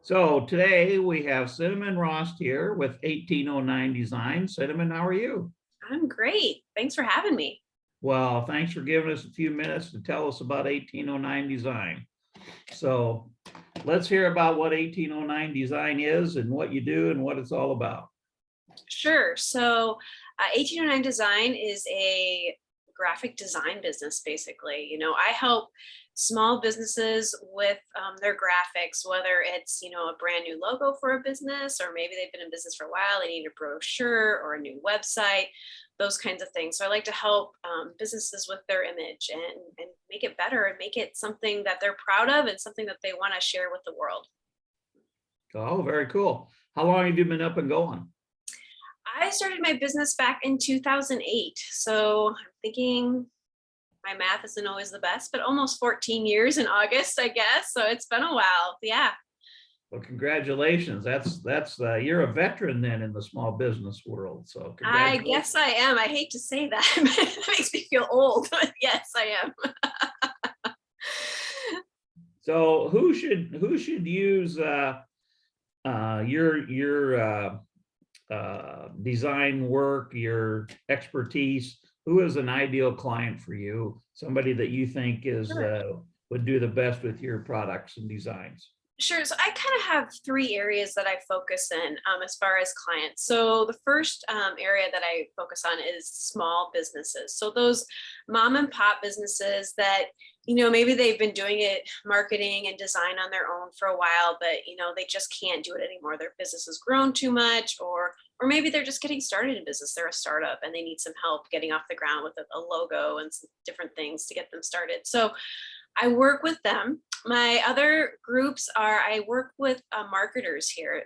So today we have Cinnamon Rost here with 1809 Design. Cinnamon, how are you? I'm great. Thanks for having me. Well, thanks for giving us a few minutes to tell us about 1809 Design. So let's hear about what 1809 Design is and what you do and what it's all about. Sure. 1809 Design is a graphic design business, basically. I help small businesses with their graphics, whether it's, a brand new logo for a business, or maybe they've been in business for a while, they need a brochure or a new website, those kinds of things. So I like to help businesses with their image and make it better and make it something that they're proud of and something that they want to share with the world. Oh, very cool. How long have you been up and going? I started my business back in 2008. So I'm thinking my math isn't always the best, but almost 14 years in August, I guess. So it's been a while. Yeah. Well, congratulations. You're a veteran then in the small business world. So I congratulations. guess I am. I hate to say that. It makes me feel old, but yes, I am. So who should use your design work, your expertise? Who is an ideal client for you? Somebody that you think is Sure. would do the best with your products and designs. Sure. So I kind of have three areas that I focus in as far as clients. So the first area that I focus on is small businesses. So those mom and pop businesses that, maybe they've been doing it marketing and design on their own for a while, but, they just can't do it anymore. Their business has grown too much, or maybe they're just getting started in business. They're a startup and they need some help getting off the ground with a logo and some different things to get them started. So I work with them. My other groups are I work with marketers here,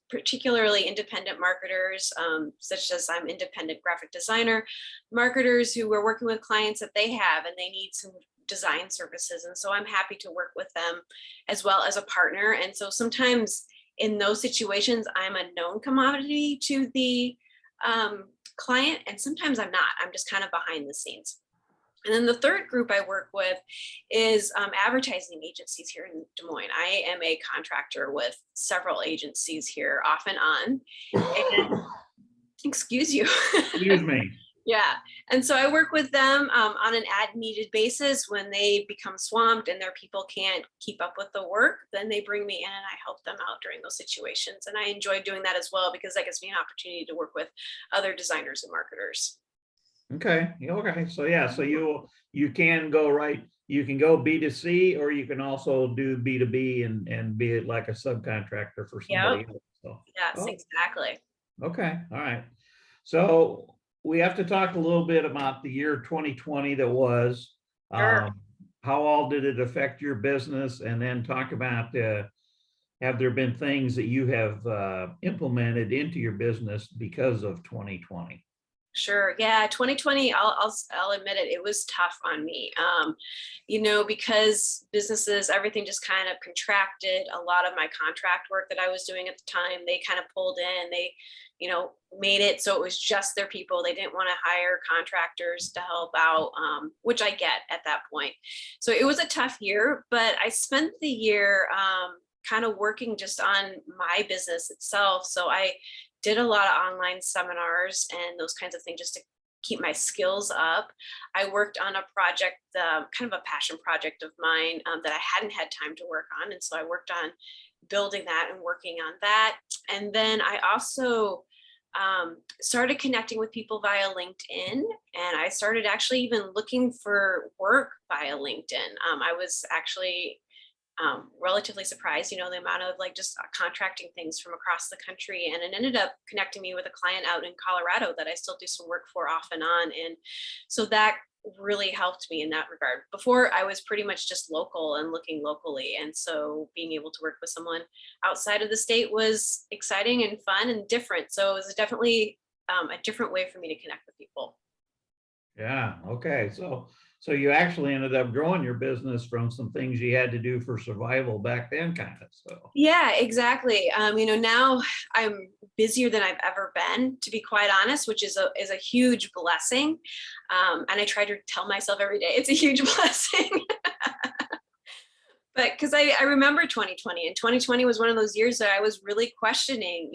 particularly independent marketers, such as I'm independent graphic designer, marketers who are working with clients that they have and they need some design services. And so I'm happy to work with them as well as a partner. And so sometimes in those situations, I'm a known commodity to the client, and sometimes I'm not. I'm just kind of behind the scenes. And then the third group I work with is advertising agencies here in Des Moines. I am a contractor with several agencies here off and on. And excuse you. Excuse me. Yeah. And so I work with them on an ad needed basis. When they become swamped and their people can't keep up with the work, then they bring me in and I help them out during those situations. And I enjoy doing that as well because that gives me an opportunity to work with other designers and marketers. Okay. Okay. So yeah, so you can go right, you can go B2C, or you can also do B2B and be it like a subcontractor for Yep. somebody else. So Yes, oh, exactly. okay. All right. So we have to talk a little bit about the year 2020 that was. Sure. Um, how all did it affect your business? And then talk about have there been things that you have implemented into your business because of 2020? Sure. Yeah. 2020, I'll admit it, it was tough on me. Because businesses, everything just kind of contracted. A lot of my contract work that I was doing at the time, they kind of pulled in, they, made it so it was just their people. They didn't want to hire contractors to help out, which I get at that point. So it was a tough year, but I spent the year kind of working just on my business itself. So I did a lot of online seminars and those kinds of things just to keep my skills up. I worked on a project, kind of a passion project of mine that I hadn't had time to work on. And so I worked on building that and working on that. And then I also started connecting with people via LinkedIn. And I started actually even looking for work via LinkedIn. I was actually relatively surprised, the amount of like just contracting things from across the country. And it ended up connecting me with a client out in Colorado that I still do some work for off and on. And so that really helped me in that regard. Before I was pretty much just local and looking locally. And so being able to work with someone outside of the state was exciting and fun and different. So it was definitely a different way for me to connect with people. Yeah. Okay. So you actually ended up growing your business from some things you had to do for survival back then, kind of. So Yeah, exactly. Now I'm busier than I've ever been, to be quite honest, which is a huge blessing. And I try to tell myself every day it's a huge blessing. But because I remember 2020, and 2020 was one of those years that I was really questioning,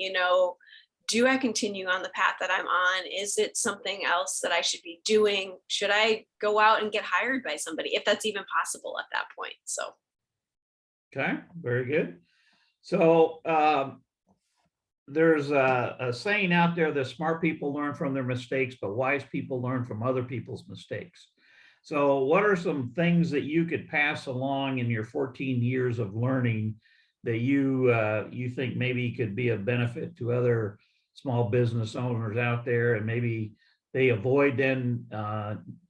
do I continue on the path that I'm on? Is it something else that I should be doing? Should I go out and get hired by somebody, if that's even possible at that point? So. Okay, very good. So there's a saying out there that smart people learn from their mistakes, but wise people learn from other people's mistakes. So what are some things that you could pass along in your 14 years of learning that you think maybe could be of benefit to other small business owners out there, and maybe they avoid then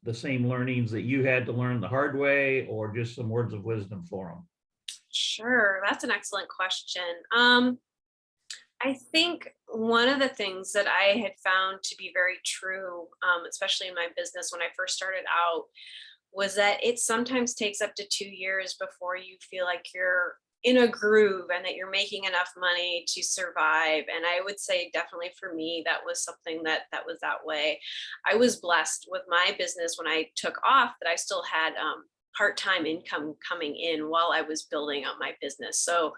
the same learnings that you had to learn the hard way, or just some words of wisdom for them? Sure, that's an excellent question. I think one of the things that I had found to be very true, especially in my business when I first started out, was that it sometimes takes up to 2 years before you feel like you're in a groove and that you're making enough money to survive. And I would say definitely for me, that was something that was that way. I was blessed with my business when I took off that I still had part-time income coming in while I was building up my business. So,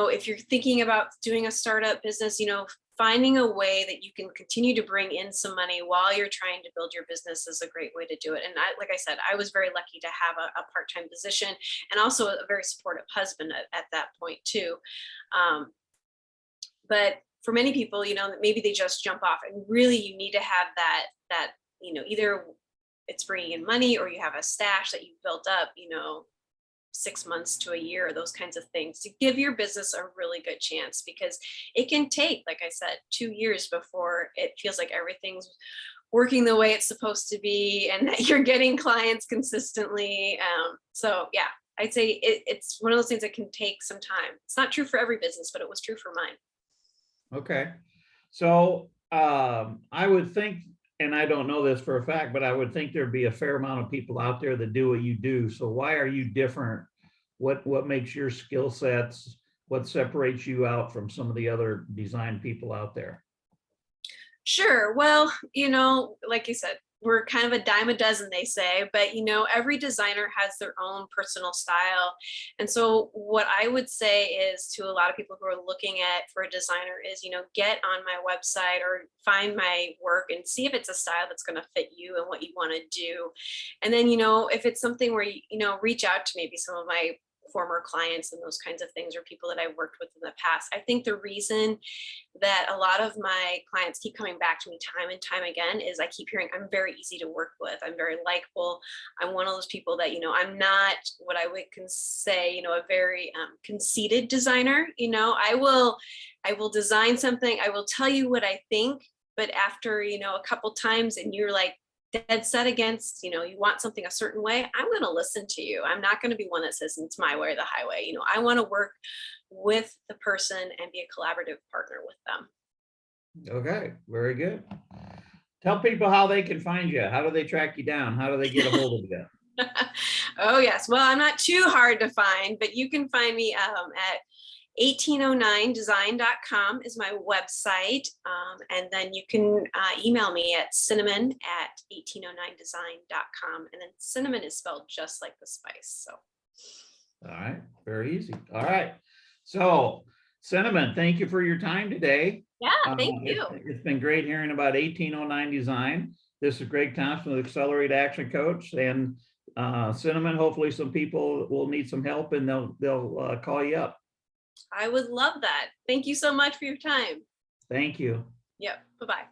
if you're thinking about doing a startup business, finding a way that you can continue to bring in some money while you're trying to build your business is a great way to do it. And like I said, I was very lucky to have a part-time position and also a very supportive husband at that point too. But for many people, maybe they just jump off, and really you need to have that, either it's bringing in money or you have a stash that you've built up, 6 months to a year, those kinds of things, to give your business a really good chance, because it can take, like I said, 2 years before it feels like everything's working the way it's supposed to be and that you're getting clients consistently. So yeah, I'd say it's one of those things that can take some time. It's not true for every business, but it was true for mine. Okay. So I would think, and I don't know this for a fact, but I would think there'd be a fair amount of people out there that do what you do. So why are you different? What makes your skill sets? What separates you out from some of the other design people out there? Sure. Well, like you said, we're kind of a dime a dozen, they say, but every designer has their own personal style. And so what I would say is to a lot of people who are looking for a designer is, get on my website or find my work and see if it's a style that's going to fit you and what you want to do. And then, if it's something where reach out to maybe some of my former clients and those kinds of things, or people that I've worked with in the past. I think the reason that a lot of my clients keep coming back to me time and time again is I keep hearing I'm very easy to work with. I'm very likable. I'm one of those people that, I'm not what I would say, a very conceited designer. I will design something. I will tell you what I think, but after, a couple times and you're like, dead set against, you want something a certain way, I'm going to listen to you. I'm not going to be one that says it's my way or the highway. I want to work with the person and be a collaborative partner with them. Okay, very good. Tell people how they can find you. How do they track you down? How do they get a hold of you? Oh, yes. Well, I'm not too hard to find, but you can find me at 1809design.com is my website. And then you can email me at cinnamon@1809design.com. And then cinnamon is spelled just like the spice. So. All right. Very easy. All right. So Cinnamon, thank you for your time today. Yeah, thank you. It's been great hearing about 1809 design. This is Greg Thompson with Accelerate Action Coach, and Cinnamon, hopefully some people will need some help and they'll call you up. I would love that. Thank you so much for your time. Thank you. Yep. Bye-bye.